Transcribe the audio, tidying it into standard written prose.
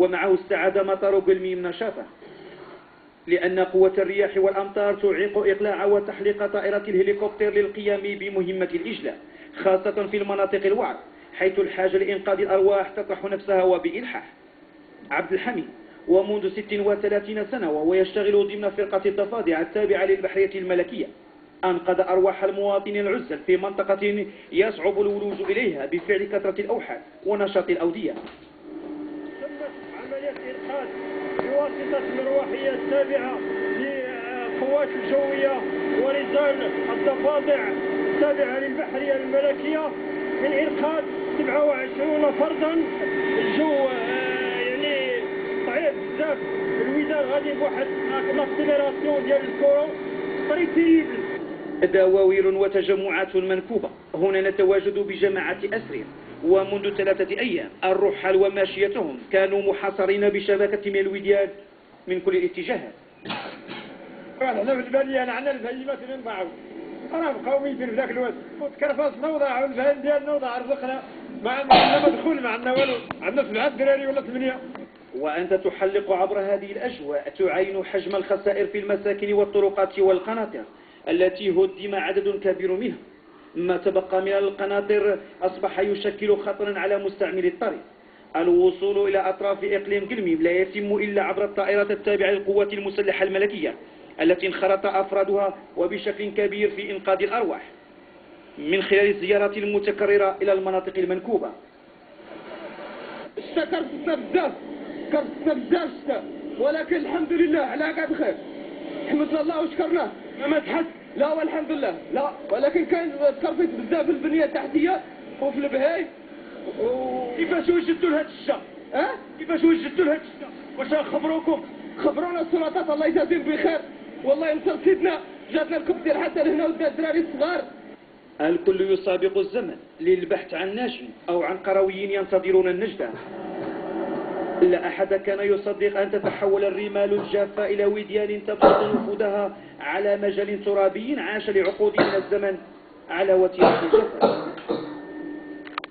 ومعه استعاد مطار قلميم نشاطه، لأن قوة الرياح والأمطار تعيق إقلاع وتحليق طائرة الهليكوبتر للقيام بمهمة الإجلاء، خاصة في المناطق الوعرة حيث الحاجة لإنقاذ الأرواح تطرح نفسها وبإلحاح. عبد الحميد ومنذ 36 سنة وهو يشتغل ضمن فرقة الضفادع التابعة للبحرية الملكية، أنقذ أرواح المواطنين العزل في منطقة يصعب الولوج إليها بفعل كثرة الأوحال ونشاط الأودية. تمت عملية إنقاذ بواسطة المروحية التابعة للقوات الجوية ورجال الضفادع التابعة للبحرية الملكية من إنقاذ 27 فردا. الجو يعني صعيب بزاف، الودان غادي بواحد لاكسيليراسيون ديال الكرة طريق تيريبل. دواوير وتجمعات منكوبة. هنا نتواجد بجماعة أسرين، ومنذ 3 أيام الرحال وماشيتهم كانوا محاصرين بشبكة من الوديان من كل الاتجاهات. احنا في البلية عندنا الفهيمات اللي نضاعوا راه قومي في ذاك الوقت وتكرفصنا وضاعوا الفهم ديالنا وضاع رزقنا، ما عندنا مدخول، ما عندنا والو، عندنا 7 دراري ولا 8. وأنت تحلق عبر هذه الأجواء تعاين حجم الخسائر في المساكن والطرقات والقناطر التي هدم عدد كبير منها. ما تبقى من القناطر أصبح يشكل خطرا على مستعمل الطريق. الوصول إلى أطراف إقليم قلميم لا يتم إلا عبر الطائرات التابعة للقوات المسلحة الملكية التي انخرط أفرادها وبشكل كبير في إنقاذ الأرواح من خلال الزيارات المتكررة إلى المناطق المنكوبة. كرفتنا بزاف ولكن الحمد لله على قاعد خير، حمدنا الله وشكرناه. ما تحس لا والحمد لله لا، ولكن كان تكرفت بزاف في البنية التحتية وفي البهاي. كيفاش وجدتوا لهذا الشيء؟ كيفاش وجدتوا لهذا الشيء؟ واش خبروكم؟ خبرونا السلطات الله يجازيهم بخير، والله ينصر سيدنا جاتنا الكبتير حتى لهنا ودنا الدراري الصغار. الكل يسابق الزمن للبحث عن ناج أو عن قرويين ينتظرون النجدة. لا أحد كان يصدق أن تتحول الرمال الجافة إلى وديان تبسط نفوذها على مجال ترابي عاش لعقود من الزمن على وتيرة الجفا.